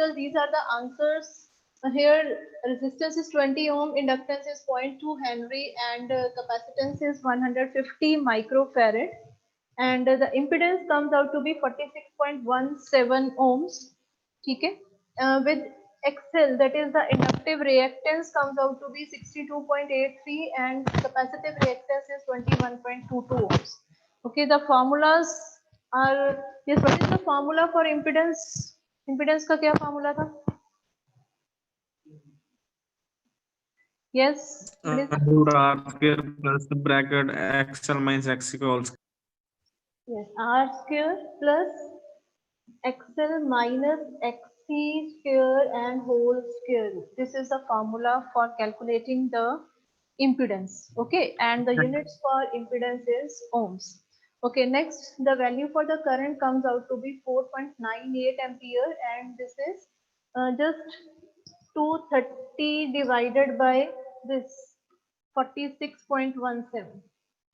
because these are the answers. Here resistance is 20 ohm, inductance is 0.2 Henry, and capacitance is 150 microfarad, and the impedance comes out to be 46.17 ohms. Okay, with XL, that is the inductive reactance, comes out to be 62.83, and capacitive reactance is 21.22 ohms. Okay, the formulas are, yes, what is the formula for impedance? Impedance का क्या formula था? Yes, what is root r square plus bracket xl minus xc का whole square. yes, R square plus XL minus XC square and whole square. This is the formula for calculating the impedance. Okay, and the units for impedance is ohms. Okay, next the value for the current comes out to be 4.98 ampere, and this is just 230 divided by this 46.17.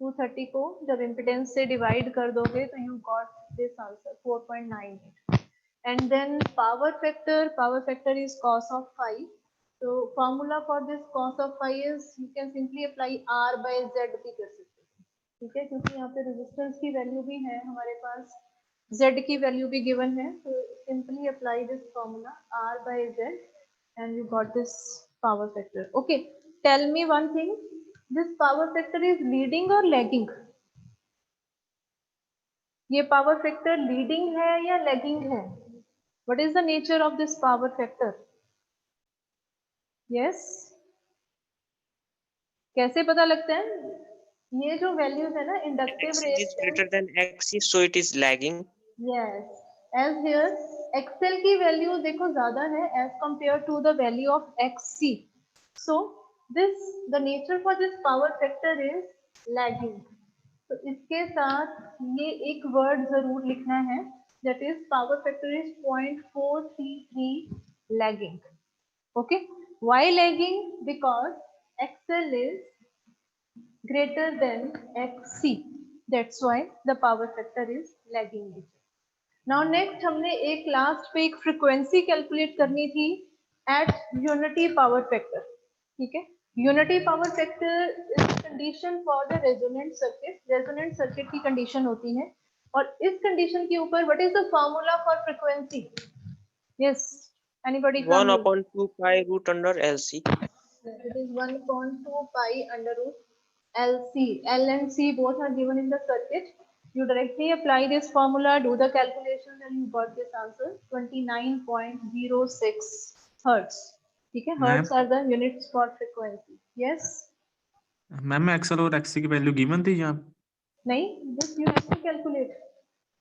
230 को जब impedance से divide कर दोगे तो you got this answer 4.98. And then power factor is cos of phi. So formula for this cos of phi is you can simply apply R by Z भी कर सकते हैं, ठीक है, क्योंकि यहाँ पे resistance की value भी है हमारे पास, Z की value भी given है, so simply apply this formula R by Z and you got this power factor. Okay, tell me one thing, this power factor is leading or lagging? ये power factor leading है या lagging है? What is the nature of this power factor? Yes, कैसे पता लगता है? ये जो values है ना inductive XL is greater reactance, than XC, so it is lagging. yes, as here XL की value देखो ज़्यादा है as compared to the value of XC. So this the nature for this power factor is lagging. तो इसके साथ ये एक word जरूर लिखना है, that is power factor is 0.433 lagging. Okay, why lagging? Because XL is greater than XC, that's why the power factor is lagging. Now next हमने एक लास्ट पे एक फ्रीक्वेंसी कैलकुलेट करनी थी एट यूनिटी पावर फैक्टर, ठीक है, unity power factor is condition for the resonant circuit की condition होती है, और इस कंडीशन के ऊपर what is the formula for frequency? Yes, anybody? 1/2 pi root under LC. It is 1/2 pi under root LC. L and C both are given in the circuit. You directly apply this formula, do the calculation, and you got this answer 29.06 hertz. ठीक है, hertz are the units for frequency. Yes. Ma'am XL और XC की value given थी यहाँ? नहीं, this you have to calculate.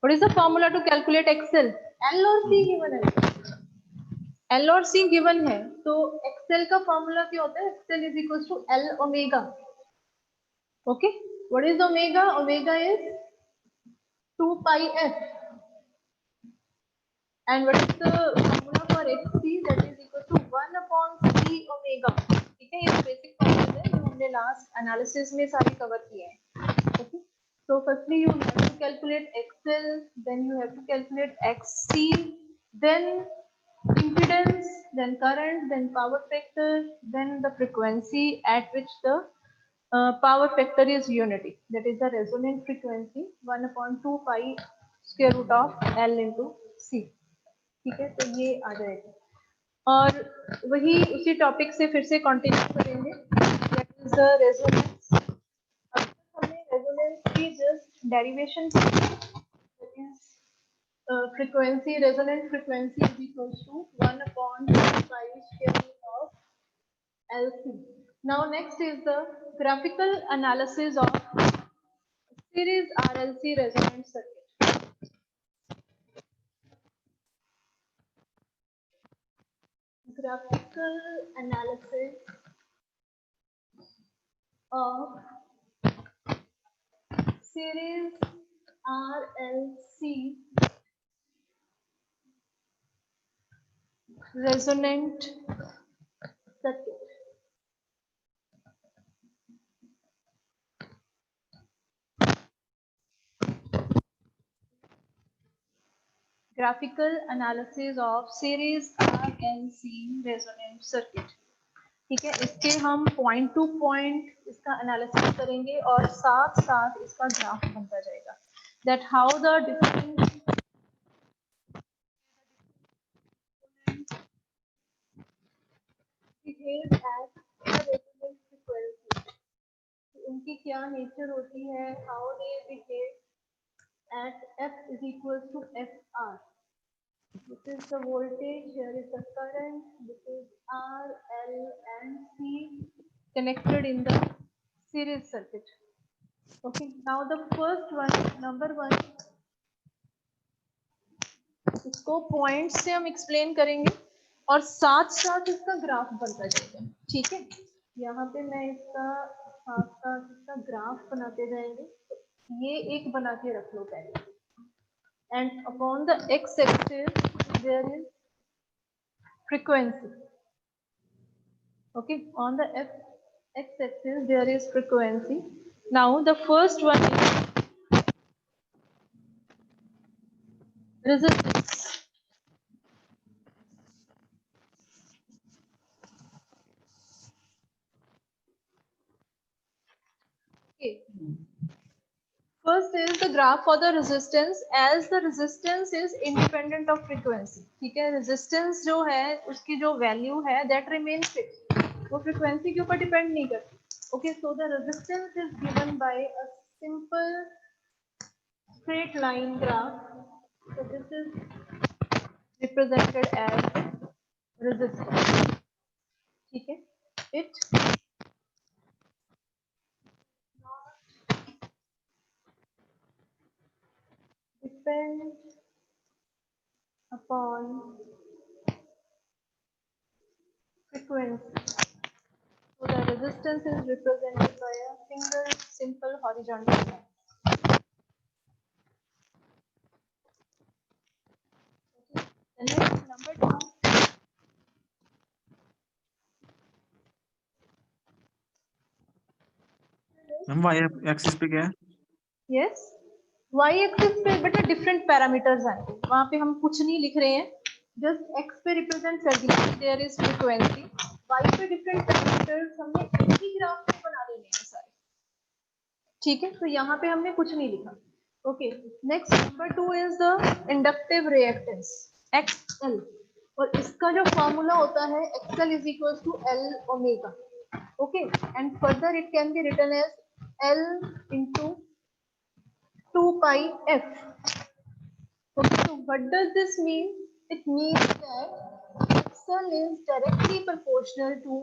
What is the formula to calculate XL? L और C given है. L और C given है, तो XL का फॉर्मूला क्या होता है? XL is equals to L omega. Okay, what is omega? Omega is 2 pi f. And what is the formula for XC? That is equal to 1 upon C omega. ठीक है, ये basic formula है जो हमने last analysis में सारे cover किए हैं. Okay, so firstly you have to calculate XL, then you have to calculate XC, then impedance, then current, then power factor, then the frequency at which the power factor is unity, that is the resonant frequency 1/2 pi square root of L into C. ठीक है, तो ये आ जाएगा, और वही उसी topic से फिर से कंटिन्यू करेंगे, that is the resonance. अब तक हमने resonance की जस्ट डेरिवेशन की, that is frequency, resonant frequency is equals to 1/2 pi square root of LC. Now next is the graphical analysis of series RLC resonant circuit. Graphical analysis of series RLC resonant circuit. graphical analysis of series RLC resonant circuit. ठीक है, इसके हम point two point इसका analysis करेंगे और साथ साथ इसका ग्राफ बनता जाएगा, that how the different behave at the resonant frequency, उनकी क्या नेचर होती है, how they behave at F is equals to FR. This is the voltage, here is the current, this is R, L and C connected in the series circuit. Okay, now the first one, number one, इसको point से हम explain करेंगे और साथ साथ इसका graph बनता जाएगा. ठीक है, यहाँ पे मैं इसका साथ साथ इसका ग्राफ बनाते जाएंगे. ये एक बना के रख लो पहले. And upon the x-axis there is frequency. Okay, on the x-axis there is frequency. Now the first one is resistance. Okay. First is the graph for the resistance, as the resistance is independent of frequency. ठीक है, resistance जो है उसकी जो value है that remains fixed, वो frequency के ऊपर depend नहीं करती. Okay, so the resistance is given by a simple straight line graph. So this is represented as resistance. ठीक है, it depends upon frequency. So the resistance is represented by a single simple horizontal line. Okay. The next, number two. हम y axis पे क्या है? Yes, y axis पे बेटा different parameters आएंगे, वहां पे हम कुछ नहीं लिख रहे हैं, जस्ट x पे रिप्रेजेंट कर दिया, देयर इज फ्रीक्वेंसी. y पे डिफरेंट पैरामीटर्स हमने एक ही ग्राफ में बना लेने हैं सारे. ठीक है, तो यहाँ पे हमने कुछ नहीं लिखा. Okay, next number two is the inductive reactance XL, और इसका जो फॉर्मूला होता है XL is equal to L omega. Okay, and further it can be written as L into 2 pi f. Okay, so what does this mean? It means that XL is directly proportional to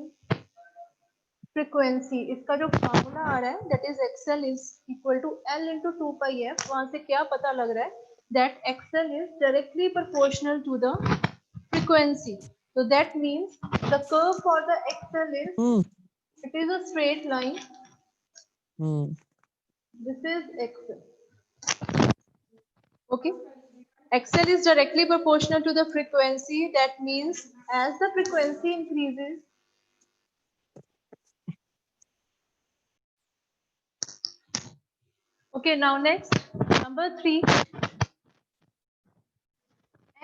frequency. इसका जो formula आ रहा है that is XL is equal to L into 2 pi f. वहां से क्या पता लग रहा है that XL is directly proportional to the frequency. So that means the curve for the XL is it is a straight line. This is XL. Okay, XL is directly proportional to the frequency. That means as the frequency increases, okay, now next, number 3,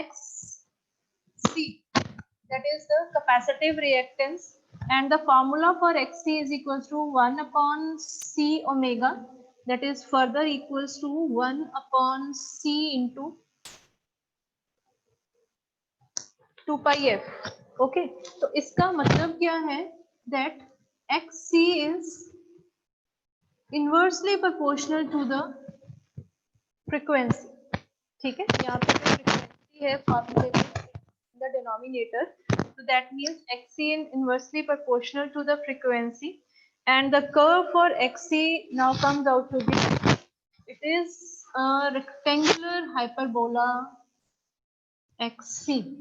XC, that is the capacitive reactance, and the formula for XC is equals to 1 upon C omega, that is further equals to 1 upon C into 2 pi f. Okay, तो इसका मतलब क्या है that XC is inversely proportional to the frequency. ठीक है, यहाँ पे जो frequency है फॉर्मूले में the denominator, so that means XC is inversely proportional to the frequency, and the curve for XC now comes out to be, it is a rectangular hyperbola XC.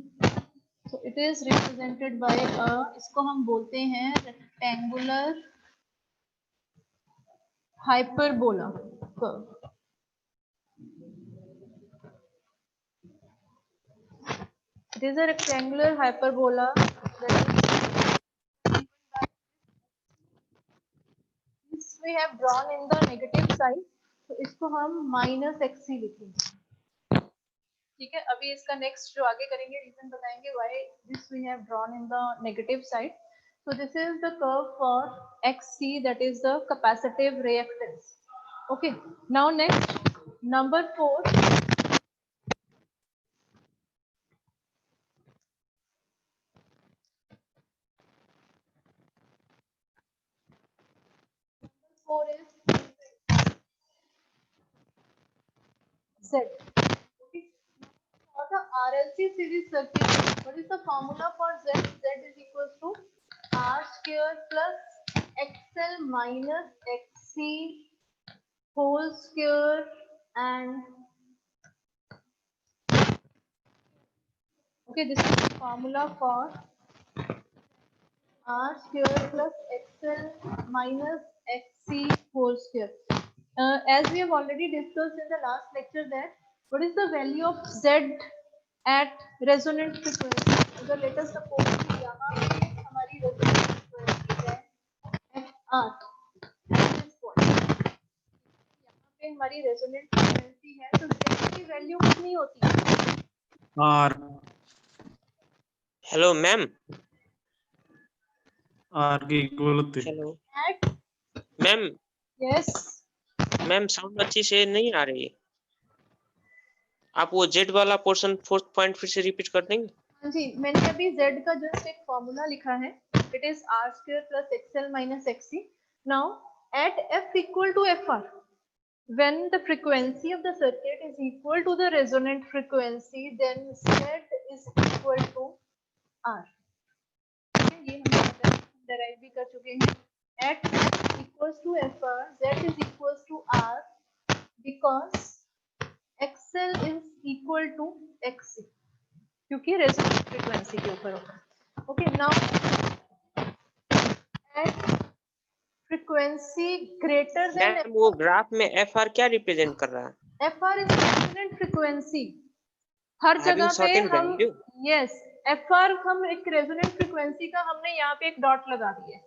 So it is represented by a, इसको हम बोलते हैं rectangular hyperbola curve. It is a rectangular hyperbola that is we have drawn in the negative side, तो इसको हम minus XC लिखेंगे. ठीक है, अभी इसका नेक्स्ट जो आगे करेंगे रीजन बताएंगे why this we have drawn in the negative side. So this is the curve for XC, that is the capacitive reactance. Okay, now next number 4. Four is Z. Okay. For the RLC series circuit, what is the formula for Z? Z is equals to R square plus XL minus XC whole square and okay, this is the formula for R square plus XL minus XC whole square. As we have already discussed in the last lecture that what is the value of Z at resonant frequency. So let us suppose कि यहाँ पे हमारी resonant frequency है FR at this point. यहाँ पे हमारी resonant frequency है तो Z की वैल्यू कितनी होती है? R. Hello ma'am. R के इक्वल होते हैं. Hello At ma'am. yes. Ma'am sound अच्छी से नहीं आ रही है. आप वो जेड वाला पोर्शन 4th पॉइंट फिर से रिपीट कर देंगे? हाँ जी, मैंने अभी Z का जस्ट एक फॉर्मूला लिखा है. It is R square plus XL minus XC. Now at F equal to FR, when the frequency of the circuit is equal to the resonant frequency, then Z is equal to R. Okay, ये हम derive भी कर चुके हैं. At F equals to FR, Z is equals to R because XL is equal to XC. क्योंकि resonant frequency के ऊपर होगा. Okay, now at frequency greater than ma'am वो ग्राफ में एफआर क्या रिप्रेजेंट कर रहा है? FR is resonant frequency. Her Having जगह पे certain हम value. यस एफआर हम एक रेजोनेंट फ्रीक्वेंसी का हमने यहाँ पे एक डॉट लगा दिया है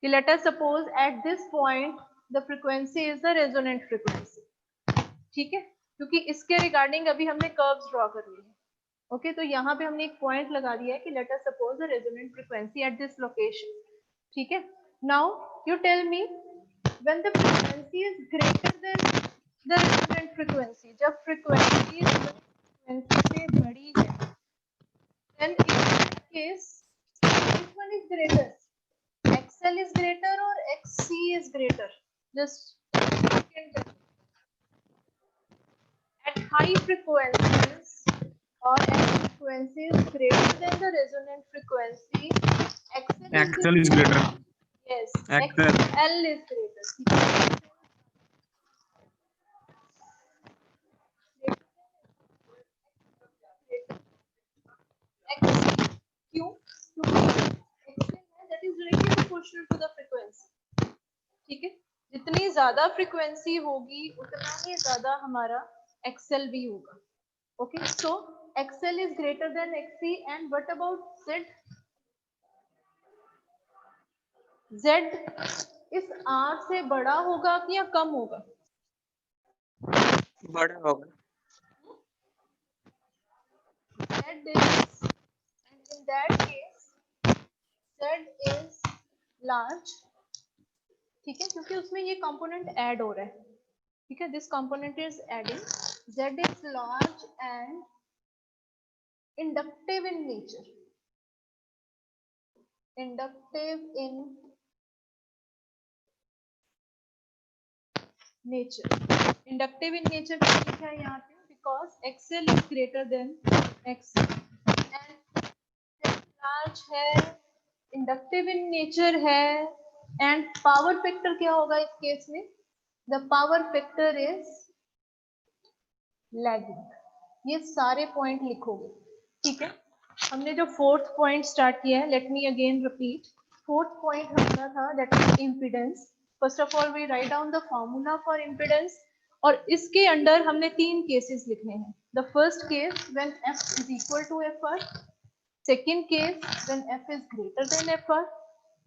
कि let us suppose at this point the frequency is the resonant frequency. ठीक है, क्योंकि इसके रिगार्डिंग अभी हमने कर्व्स ड्रॉ करनी है. ओके, तो यहाँ पे हमने एक पॉइंट लगा दिया है कि let us suppose the resonant frequency at this location. ठीक है, now you tell me when the frequency is greater than the resonant frequency, जब फ्रीक्वेंसी से बड़ी है, then in that case which one is greater, XL is greater or XC is greater? Just at high frequencies or at frequencies greater than the resonant frequency, XL is greater. Yes, XL. XL is greater. XC. क्यों? क्योंकि XL है that is directly proportional to the frequency. ठीक है, जितनी ज्यादा frequency होगी उतना ही ज्यादा हमारा XL भी होगा. Okay, so XL is greater than XC, and what about Z? Z इस R से बड़ा होगा कि या कम होगा? बड़ा होगा. Z is, and in that case Z is large. ठीक है, क्योंकि उसमें ये कंपोनेंट ऐड हो रहा है. ठीक है, this component is adding. Z is large and inductive in nature. Inductive in nature. Inductive in nature क्या लिखा है यहाँ पे? Because XL is greater than XC and large है, inductive in nature है, and power factor क्या होगा इस केस में? The power factor is lagging. ये सारे पॉइंट लिखोगे. ठीक है, हमने जो फोर्थ पॉइंट स्टार्ट किया है, let me again repeat. Fourth point हमारा था that is impedance. First of all we write down the formula for impedance, और इसके अंडर हमने तीन केसेस लिखने हैं. The first case when F is equal to FR, second case when F is greater than FR,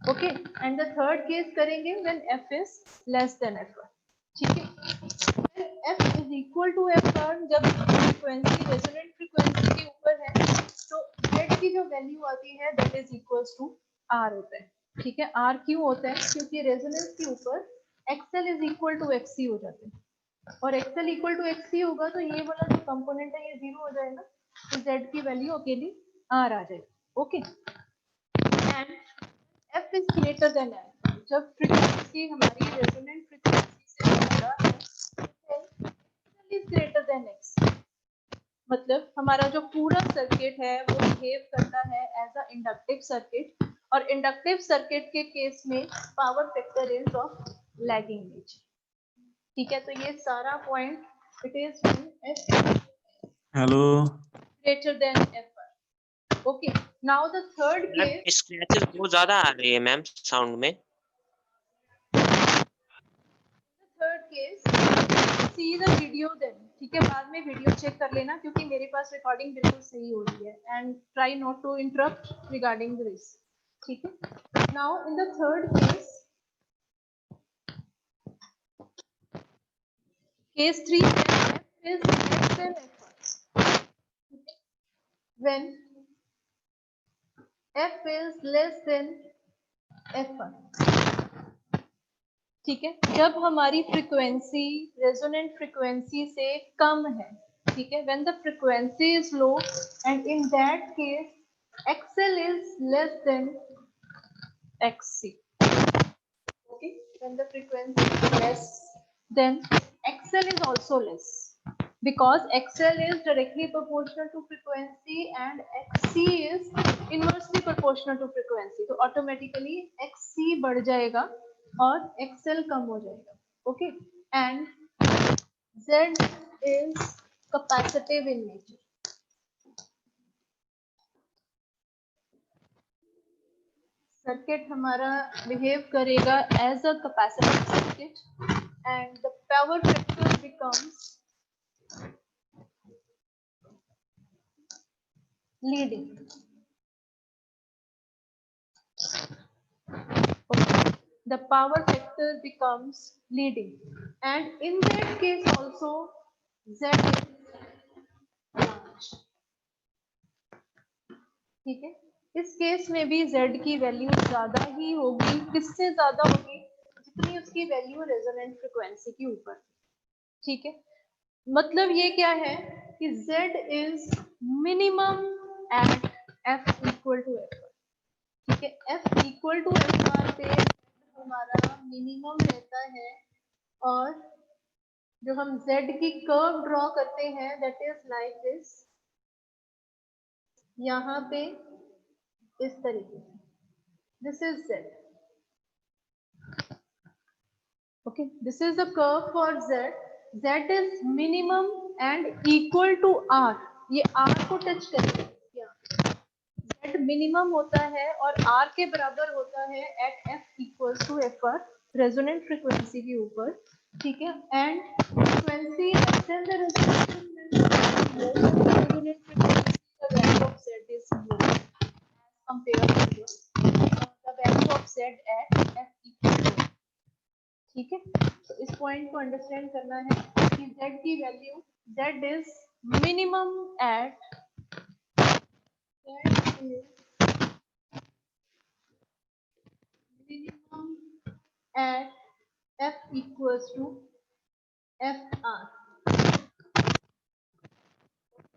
okay, and the third case करेंगे when F is less than FR. ठीक है, f is equal to f पर जब frequency resonant frequency के ऊपर है तो z की जो वैल्यू आती है that is equals to r होता है। ठीक है, r क्यों होता है? क्योंकि रेजोनेंस के ऊपर xl is equal to xc हो जाते हैं और xl इक्वल टू xc होगा तो ये वाला जो कंपोनेंट है ये जीरो हो जाएगा तो z की वैल्यू अकेली r आ जाएगी। Okay, and f is greater then f जब फ्रीक्वेंसी हमारी रेजोनेंट फ्रीक्वेंसी से ज्यादा है इज ग्रेटर देन x, मतलब हमारा जो पूरा सर्किट है वो बिहेव करता है एज अ इंडक्टिव सर्किट और इंडक्टिव सर्किट के केस में power factor is of lagging nature. ठीक है, तो ये सारा point it is when f Hello. greater than f। Okay, now the third ma'am case, scratches बहुत ज्यादा आ रही है मैम साउंड में। Third case see the video then. ठीक है, बाद में वीडियो चेक कर लेना क्योंकि मेरे पास रिकॉर्डिंग बिल्कुल सही हो रही है and try not to interrupt regarding this. ठीक है, now in the third case, case 3 f is less than f1 when f is less than f1। ठीक है, जब हमारी फ्रीक्वेंसी रेजोनेंट फ्रीक्वेंसी से कम है। ठीक है, when the frequency is low and in that case XL is less than XC। Okay, when the frequency is less then XL is also less because XL is directly proportional to frequency and XC is inversely proportional to frequency, तो automatically XC बढ़ जाएगा और XL कम हो जाएगा। Okay, and Z is capacitive in nature। Circuit हमारा behave करेगा as a capacitive circuit and the power factor becomes leading। Okay. The power factor becomes leading and in that case also Z is large। ठीक है, इस case में भी Z की value ज्यादा ही होगी। किससे ज्यादा होगी? जितनी उसकी वैल्यू रेजोनेंट फ्रीक्वेंसी के ऊपर। ठीक है, मतलब ये क्या है कि Z is minimum at f equal to f। ठीक है, f इक्वल टू f पे हमारा मिनिमम रहता है और जो हम Z की कर्व ड्रॉ करते हैं दैट इज लाइक दिस, यहाँ पे इस तरीके से, this is Z। Okay, this is the curve for Z। Z is minimum and equal to R। ये R को टच करेगा, Z मिनिमम होता है और R के बराबर होता है at F equals to F R resonant frequency के ऊपर। ठीक है, and frequency extend the resonant frequency the value of Z is low compared to the value of Z at F equal to। ठीक है, तो इस पॉइंट को understand करना है कि Z की value Z is minimum at F equals to FR।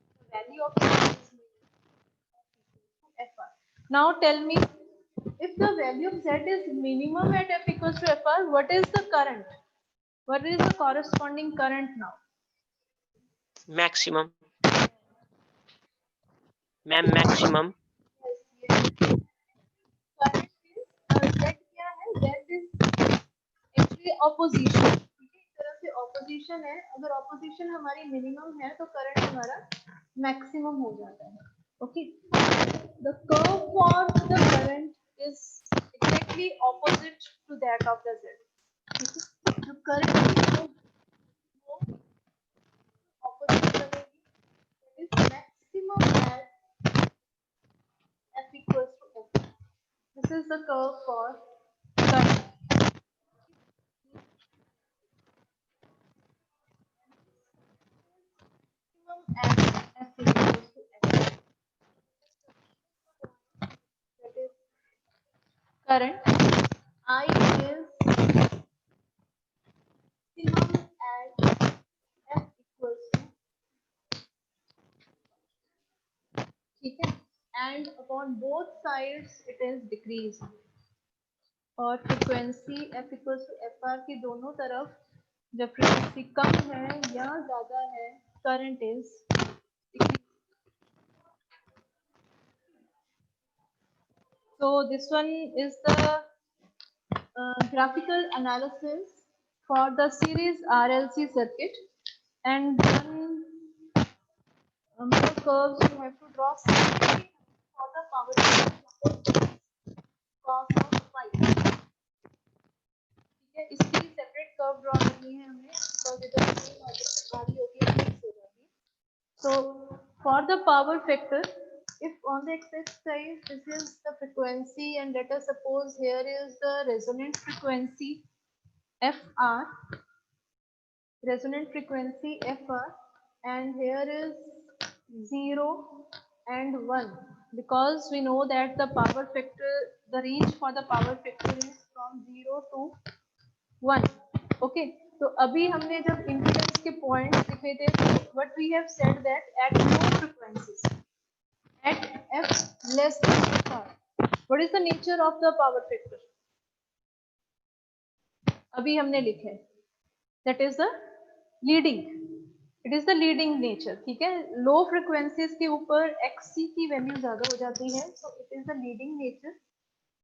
The value of Z is FR। Now tell me, if the value of Z is minimum at F equals to FR, what is the current? What is the corresponding current now? Maximum ma'am maximum Current is Z क्या है? Z is actually opposition। ठीक है, एक तरह से opposition है। अगर opposition हमारी minimum है तो current हमारा maximum हो जाता है। Okay, the curve for the current is exactly opposite to that of the Z। ठीक है, जो current है वो opposite बनेगी, that is maximum at F equals to F। This is the curve for current। F is equals to F. That is current. I is maximum at F equals to, ठीक है, and upon both sides it is decreased. और frequency F equals to FR की दोनों तरफ जब frequency कम है या ज्यादा है, current is decreased. So this one is the graphical analysis for the series RLC circuit, and then more curves you have to draw separately for the power cos of phi. ठीक है, इसकी separate curve draw करनी है हमें, because इधर वाली होगी mix हो जाती है. So for the power factor, if on the x-axis side this is the frequency, and let us suppose here is the resonant frequency FR, resonant frequency FR, and here is 0 and 1, because we know that the power factor, the range for the power factor is from 0 to 1. Okay, तो अभी हमने जब impedance के points लिखे थे, what we have said that at low frequencies, at f less than FR, what is the nature of the power factor? अभी हमने लिखे, that is the leading, it is the leading nature. ठीक है, लो frequencies के ऊपर xc की value ज्यादा हो जाती है, so it is the leading nature.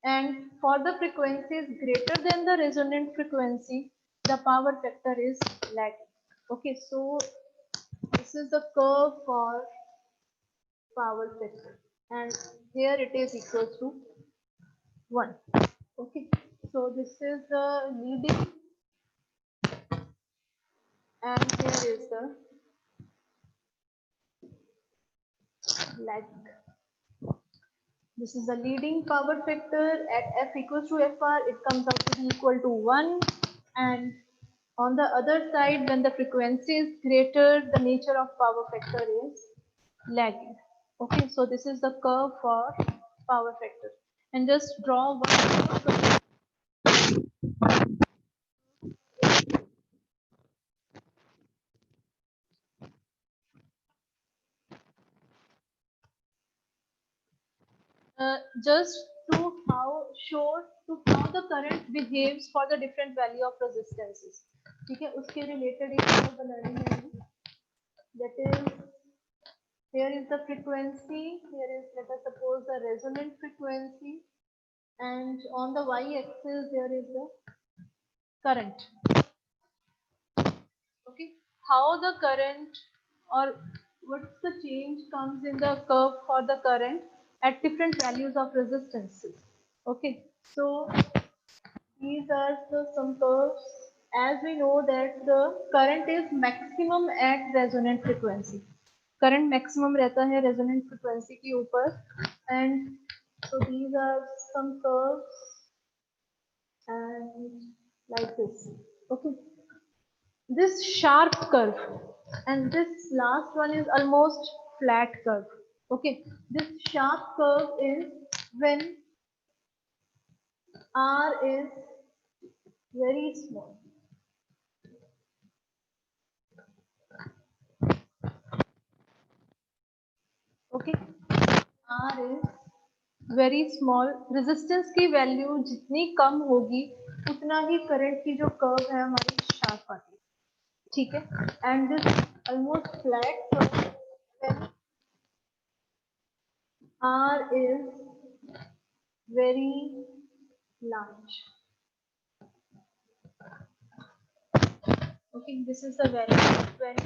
And for the frequencies greater than the resonant frequency, the power factor is lagging. Okay, so this is the curve for power factor, and here it is equal to 1. Okay, so this is the leading, and here is the lagging. This is the leading power factor at f equals to FR, it comes out to be equal to 1, and on the other side, when the frequency is greater, the nature of power factor is lagging. Okay, so this is the curve for power factor, and just draw one more curve. Just to show how the current behaves for the different value of resistances. ठीक है, उसके related एक curve बनानी है हमें. That is, here is the frequency, here is, let us suppose, the resonant frequency, and on the y-axis there is the current. Okay, how the current, or what's the change comes in the curve for the current at different values of resistances. Okay, so these are some curves. As we know that the current is maximum at resonant frequency, current maximum रहता है resonant frequency के ऊपर, and so these are some curves, and like this. Okay, this sharp curve, and this last one is almost flat curve. Okay, this sharp curve is when R is very small. Okay, R is very small. Resistance की value जितनी कम होगी उतना ही current की जो curve है हमारी sharp आती है. ठीक है, and this almost flat curve when R is very large. Okay, this is the value when,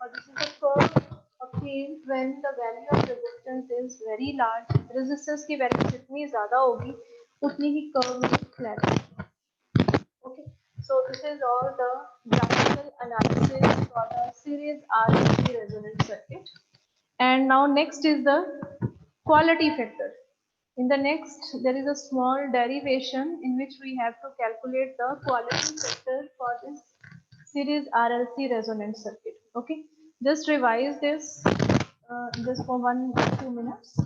or this is the curve obtained when the value of resistance is very large. Resistance की value जितनी ज्यादा होगी उतनी ही curve में flat. Okay, so this is all the graphical analysis for the series RLC resonant circuit. And now next is the quality factor. In the next, there is a small derivation in which we have to calculate the quality factor for this series RLC resonant circuit. Okay, just revise this just for 1-2 minutes.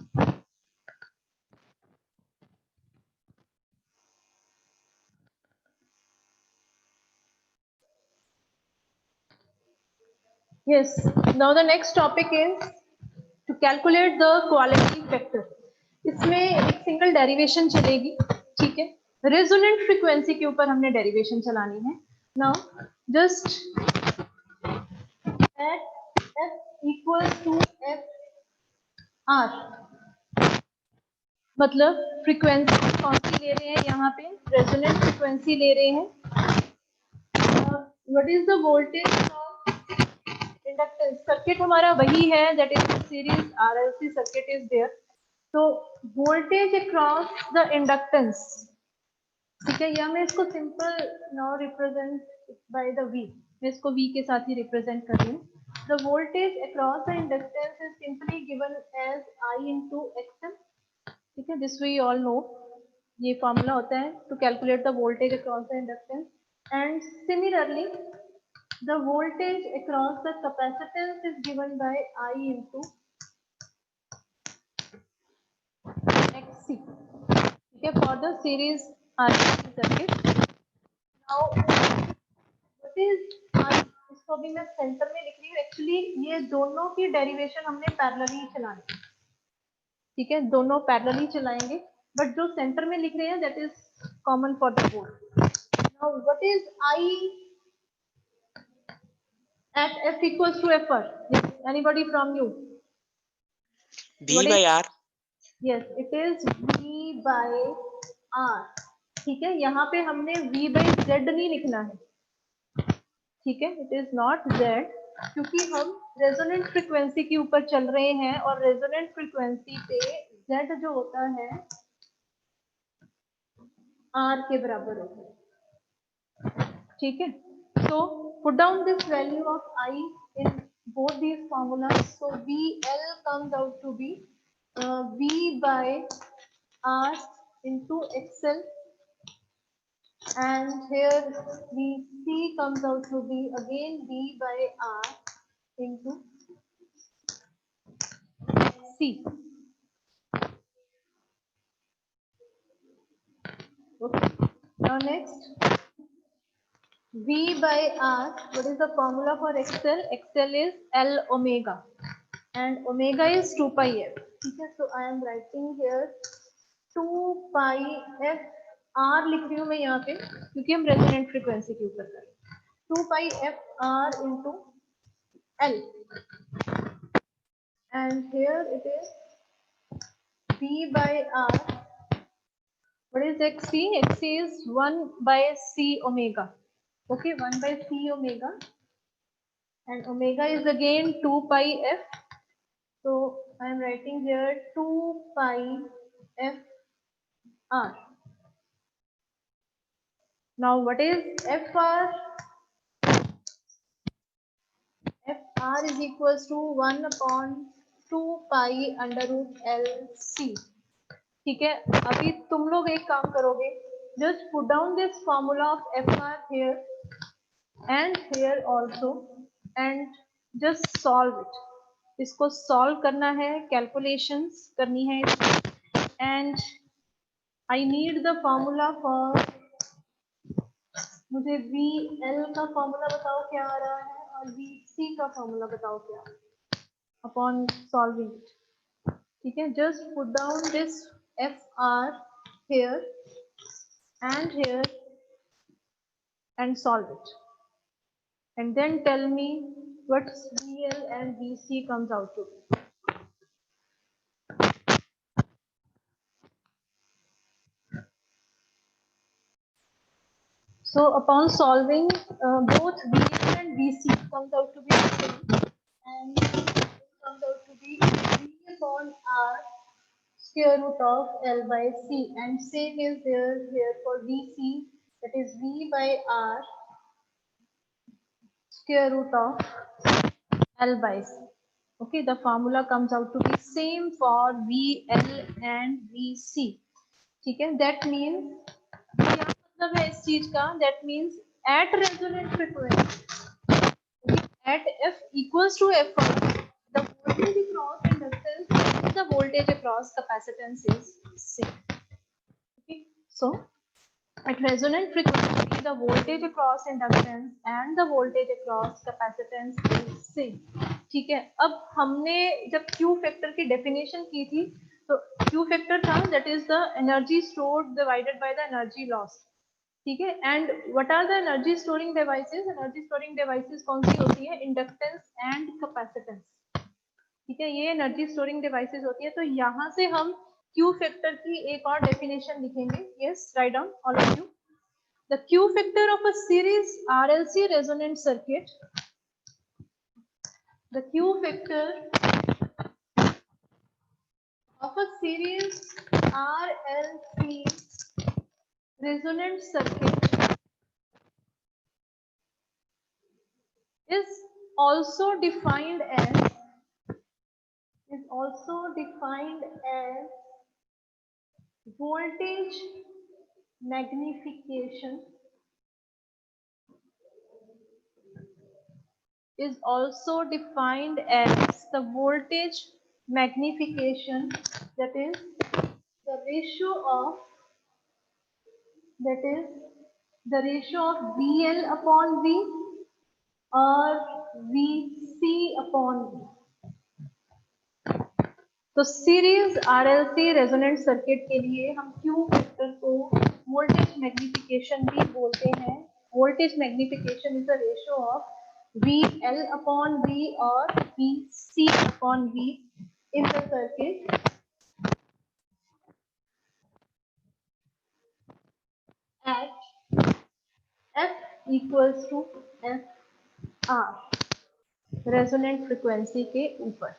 Yes, now the next topic is to calculate the quality factor. इसमें एक single derivation चलेगी, ठीक है. Resonant frequency के ऊपर हमने derivation चलानी है. Now just at f equals to f r, मतलब फ्रीक्वेंसी कौन सी ले रहे हैं यहाँ पे, रेजोनेंट फ्रीक्वेंसी ले रहे हैं. What is the voltage of inductance. Circuit हमारा वही है, that is series RLC circuit is there. तो वोल्टेज अक्रॉस द इंडक्टेंस, ठीक है, या मैं इसको simple now represent by the V, मैं इसको V के साथ ही रिप्रेजेंट कर रही हूँ. The voltage across the inductance is simply given as I into XL, ठीक है. दिस वी ऑल नो, ये फॉर्मूला होता है to calculate the voltage across the inductance. And similarly the voltage across the capacitance is given by I into XC, ठीक है, for the series RLC circuit. Now what is I, इसको भी मैं centre में लिख रही हूँ. एक्चुअली ये दोनों की डेरिवेशन हमने पैरेलली चलानी है, ठीक है, दोनों पैरेलली चलाएंगे, बट जो सेंटर में लिख रहे हैं that is common for the both. Now what is I at f equals to fr? Yes, anybody from you? V What by is- R. Yes, it is V by R, ठीक है. यहाँ पे हमने V by Z नहीं लिखना है, ठीक है, इट इज नॉट Z, क्योंकि हम रेजोनेंट फ्रीक्वेंसी के ऊपर चल रहे हैं और रेजोनेंट फ्रीक्वेंसी पे Z जो होता है R के बराबर होता है, ठीक है. So put down this value of I in both these formulas. So VL comes out to be V by R into XL, and here VC comes out to be again V by R into XC. Okay. Now next, V by R, what is the formula for XL? XL is L omega, and omega is 2 pi f, ठीक है. So I am writing here 2 pi f R लिख रही हूँ मैं यहाँ पे, क्योंकि हम रेजोनेंट फ्रीक्वेंसी के ऊपर कर रहे हैं. 2 pi f R into L, and here it is V by R. What is XC? XC is 1 by C omega. Okay, 1 by C omega, and omega is again 2 pi f. So I am writing here 2 pi f R. Now what is FR? FR is equals to 1 upon 2 pi under root LC. ठीक है, अभी तुम लोग एक काम करोगे, just put down this formula of FR here and here also, and just solve it. इसको solve करना है, calculations करनी है, and I need the formula for, मुझे VL का फॉर्मूला बताओ क्या आ रहा है, और VC का फॉर्मूला बताओ क्या आ रहा है upon solving it, ठीक है. just put down this FR here and here and solve it, and then tell me what VL and VC comes out to be. So upon solving, both VL and VC comes out to be the same, and it comes out to be V upon R square root of L by C, and same is there here for VC, that is V by R square root of L by C. Okay, the formula comes out to be same for VL and VC, ठीक है. That means क्या मतलब है इस चीज का, that means at resonant frequency, at f equals to fr, the voltage across inductance and the voltage across capacitance is same. Okay, so at resonant frequency, the voltage across inductance and the voltage across capacitance is same. ठीक है, अब हमने जब Q factor की definition की थी, तो Q factor था that is the energy stored divided by the energy lost. ठीक है, and what are the energy storing devices? Energy storing devices कौन सी होती है? Inductance and capacitance. ठीक है, ये एनर्जी स्टोरिंग डिवाइसेस होती है. तो यहाँ से हम Q फैक्टर की एक और डेफिनेशन लिखेंगे. Yes, write down all of you. The Q factor of a series RLC resonant circuit, the Q factor of a series RLC resonant circuit is also defined as voltage magnification, is also defined as the voltage magnification, that is the ratio of VL upon V or VC upon V. तो series RLC resonant circuit के लिए हम Q factor को voltage magnification भी बोलते हैं. Voltage magnification is the ratio of VL upon V or VC upon V in the circuit at F equals to FR, resonant frequency के ऊपर.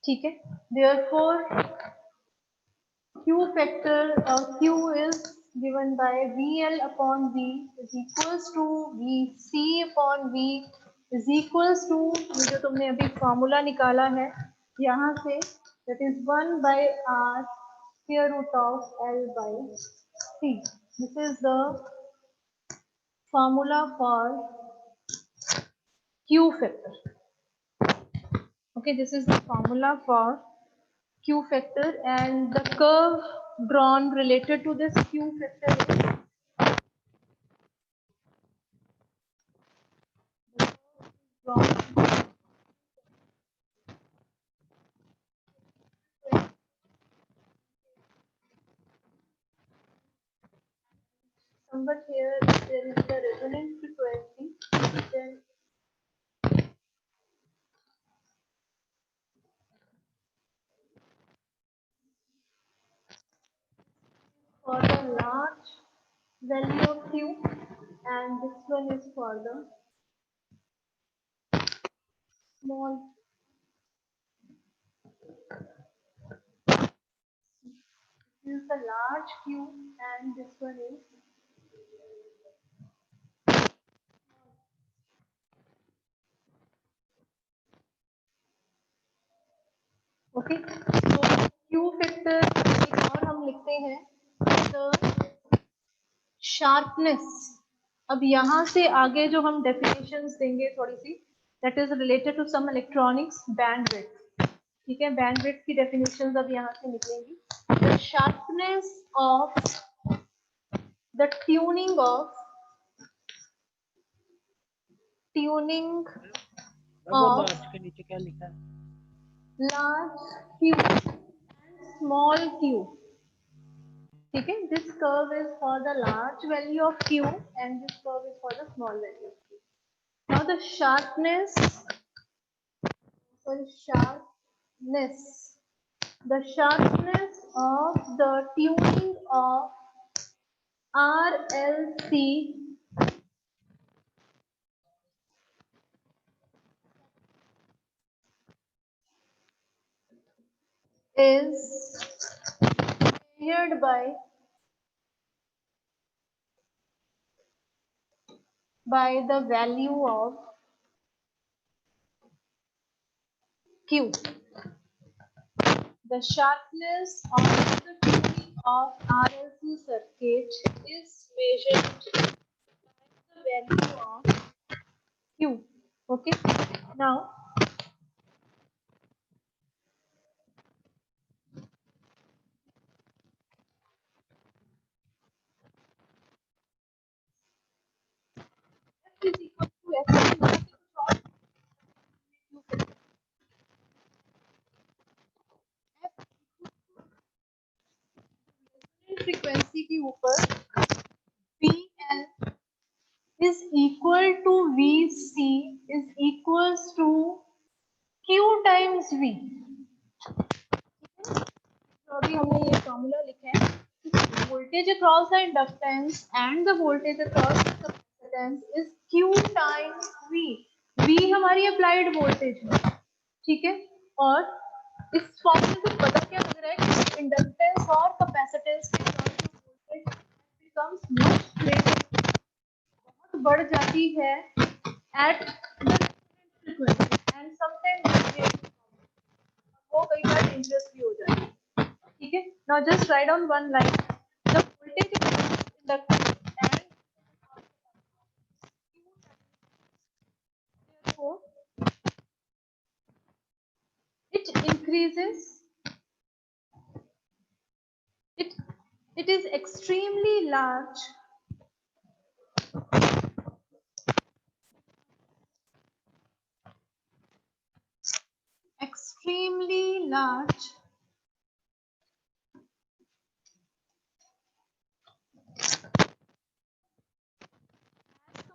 ठीक है, therefore Q factor Q is given by VL upon V is equals to VC upon V is equals to, ये जो तुमने अभी formula निकाला है यहाँ से, that is 1 by R square root of L by C. This is the formula for Q factor. Okay, this is the formula for Q factor, and the curve drawn related to this Q factor is somewhat here. There is the resonant frequency, then for the large value of Q, and this one is for the small. This is the large Q, and this one is okay. So Q factor एक और हम लिखते हैं the sharpness. अब यहाँ से आगे जो हम definitions देंगे थोड़ी सी, that is related to some electronics, bandwidth. ठीक है, bandwidth की definitions अब यहाँ से निकलेंगी. The sharpness of the tuning of के नीचे क्या लिखा है? large Q and small Q. ठीक है, this curve is for the large value of Q and this curve is for the small value of Q. Now the sharpness of the tuning of RLC is measured by the value of Q. The sharpness of the tuning of RLC circuit is measured by the value of Q. Okay. Now frequency के ऊपर VL is equal to VC is equals to Q times V. तो अभी हमने ये formula लिखा है, voltage across the inductance and the voltage across the capacitance is Q times V. V हमारी applied voltage है, ठीक है। और इस फॉर्मूले से पता क्या लग रहा है कि इंडक्टेंस और कैपेसिटेंस के साथ वोल्टेज बिकम्स मच ग्रेटर, बहुत बढ़ जाती है एट फ्रीक्वेंसी एंड समटाइम्स वो कई बार डेंजरस भी हो जाती है, ठीक है। Now just right on one line the voltage inductance and therefore it increases, it is extremely large, extremely large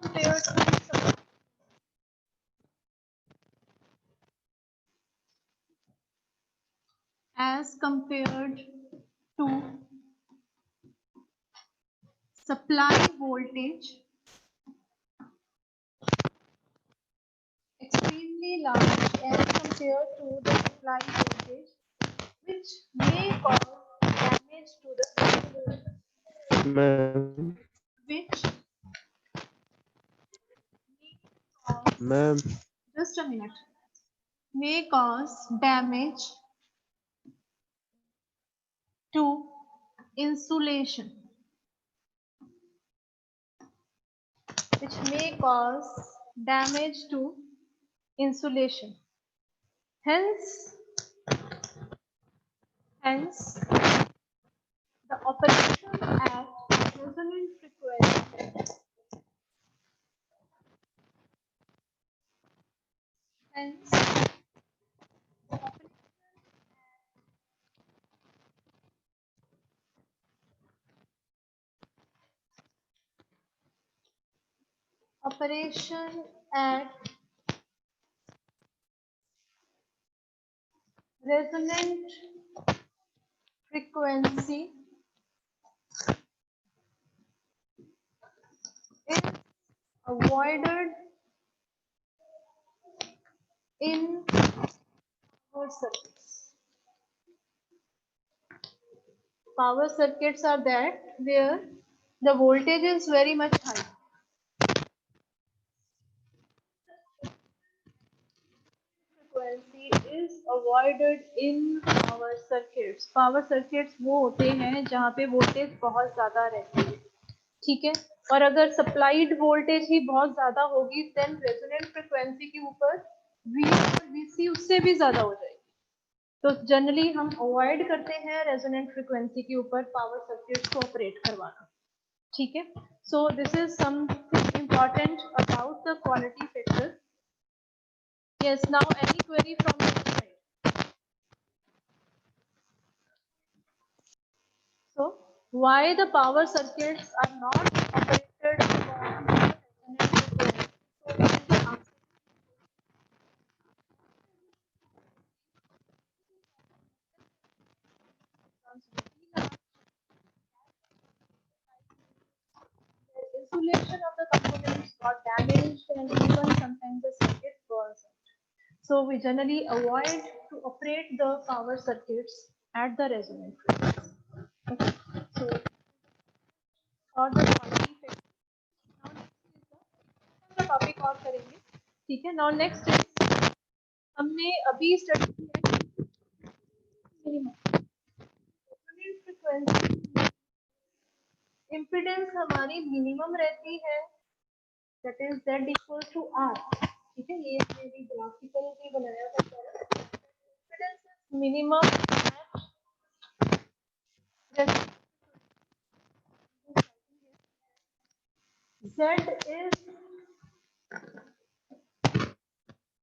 compared to as compared to supply voltage, extremely large as compared to the supply voltage, which may cause damage to the circuit, ma'am which may cause, ma'am just a minute, may cause damage to insulation, which may cause damage to insulation. Hence, the operation at resonant frequency, hence operation at resonant frequency is avoided in power circuits. Power circuits are that where the voltage is very much high. Frequency is avoided in power circuits. Power circuits वो होते हैं जहाँ पे voltage बहुत ज्यादा रहती है, ठीक है। और अगर सप्लाइड वोल्टेज ही बहुत ज्यादा होगी देन रेजोनेंट फ्रीक्वेंसी के ऊपर V और VC उससे भी ज्यादा हो जाएगी। तो जनरली हम अवॉइड करते हैं रेजोनेंट फ्रीक्वेंसी के ऊपर पावर सर्किट्स को ऑपरेट करवाना, ठीक है। So this is something important about the quality factor. Yes, now any query from your side? So, why the power circuits are not operated on the resonant frequency? So, we will answer. The insulation of the components got damaged and even sometimes the circuit burns out. So we generally avoid to operate the power circuits at the resonant frequency. Okay. So और the quality factor. Now next is the topic और करेंगे, ठीक है। Now next is हमने अभी study किया minimum frequency impedance हमारी minimum रहती है, that is Z equal to R, ठीक है। ये मेरी ग्राफिकल भी बनाया था, impedance minimum Z is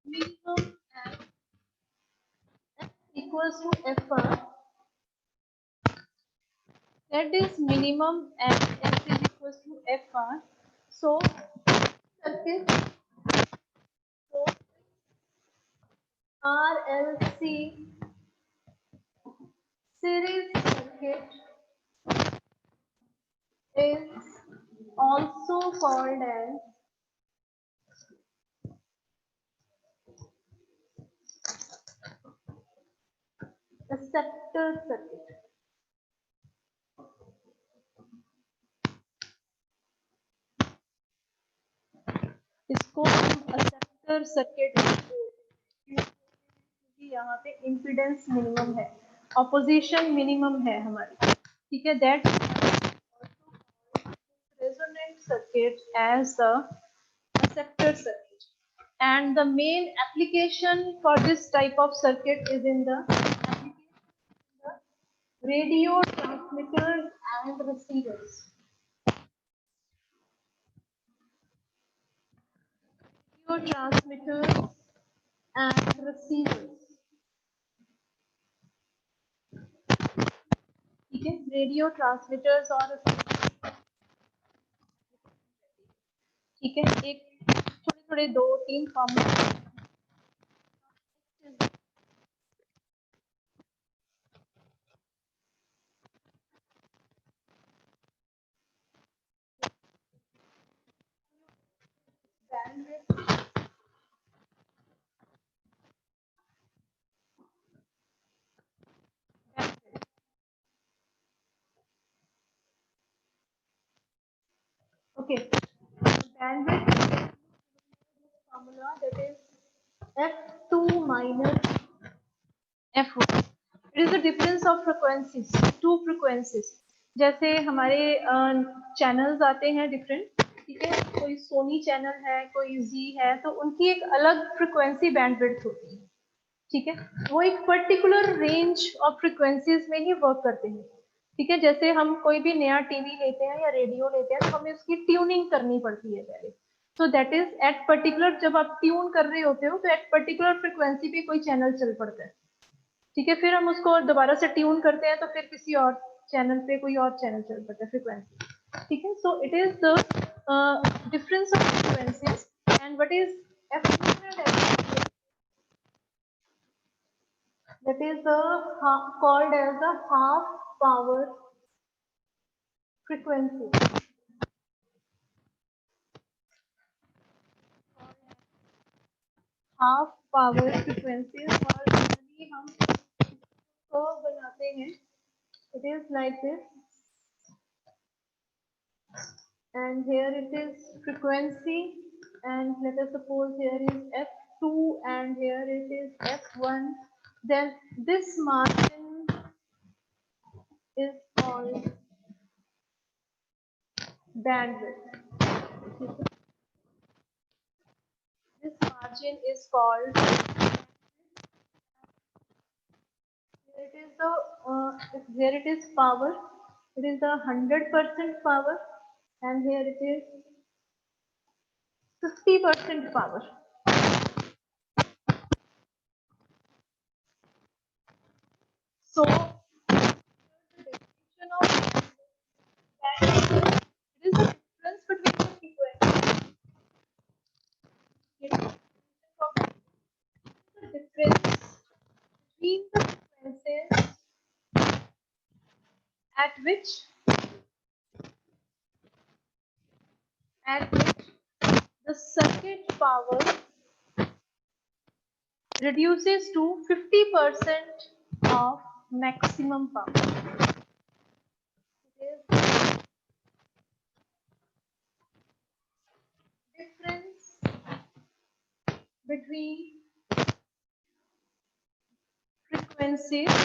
minimum and F equals to FR That is minimum and f is equals to fr. So circuit, so RLC series circuit is also called as acceptor circuit. इसको हम acceptor circuit क्योंकि यहाँ पे impedance minimum है, opposition minimum है हमारी, ठीक है. That resonant circuit as the acceptor circuit, and the main application for this type of circuit is in the radio transmitters and receivers. Radio transmitters and receivers. ठीक है, radio transmitters और ठीक है, एक थोड़े थोड़े 2-3 formula okay. Bandwidth formula, that is f2 minus f1. It is the difference of frequencies, two frequencies. जैसे हमारे चैनल्स आते हैं डिफरेंट, ठीक है, कोई सोनी चैनल है, कोई जी है, तो उनकी एक अलग फ्रिक्वेंसी बैंडविड्थ होती है, ठीक है. वो एक पर्टिकुलर रेंज ऑफ फ्रिक्वेंसीज में ही वर्क करते हैं, ठीक है. जैसे हम कोई भी नया टीवी लेते हैं या रेडियो लेते हैं तो हमें उसकी ट्यूनिंग करनी पड़ती है पहले. तो दैट इज एट पर्टिकुलर, जब आप ट्यून कर रहे होते हो तो एट पर्टिकुलर फ्रिक्वेंसी पे कोई चैनल चल पड़ता है, ठीक है. फिर हम उसको दोबारा से ट्यून करते हैं तो फिर किसी और चैनल पे कोई और चैनल चल पड़ता है फ्रिक्वेंसी, ठीक है. So it is the difference of frequencies and what is f that is called as the half power frequency. Half power frequency और generally हम इसको बनाते हैं, it is like this, and here it is frequency, and let us suppose here is f2 and here it is f1, then this margin is called bandwidth. This margin is called, here it is the here it is power, it is the 100% power, and here it is 50% power. So the definition of bandwidth, it is the difference between the frequencies. It is the difference between the frequencies at which the circuit power reduces to 50% of maximum power. It is difference between frequencies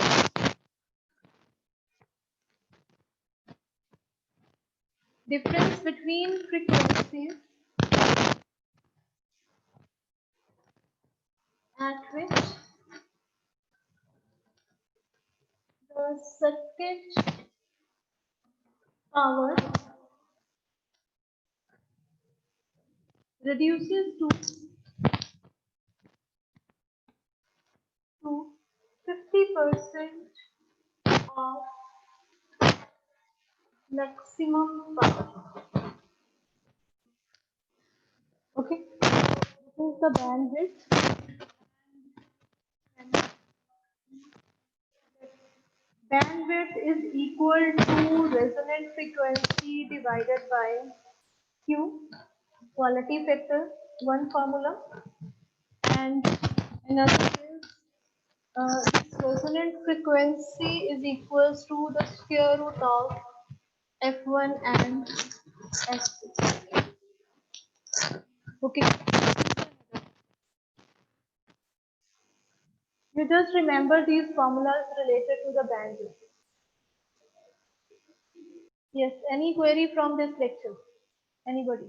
at which the circuit power reduces to 50% of maximum power. Okay, this is the bandwidth. Bandwidth is equal to resonant frequency divided by Q, quality factor, one formula, and another is this resonant frequency is equals to the square root of F1 and F2. Okay. You just remember these formulas related to the bandwidth. Yes, any query from this lecture? Anybody?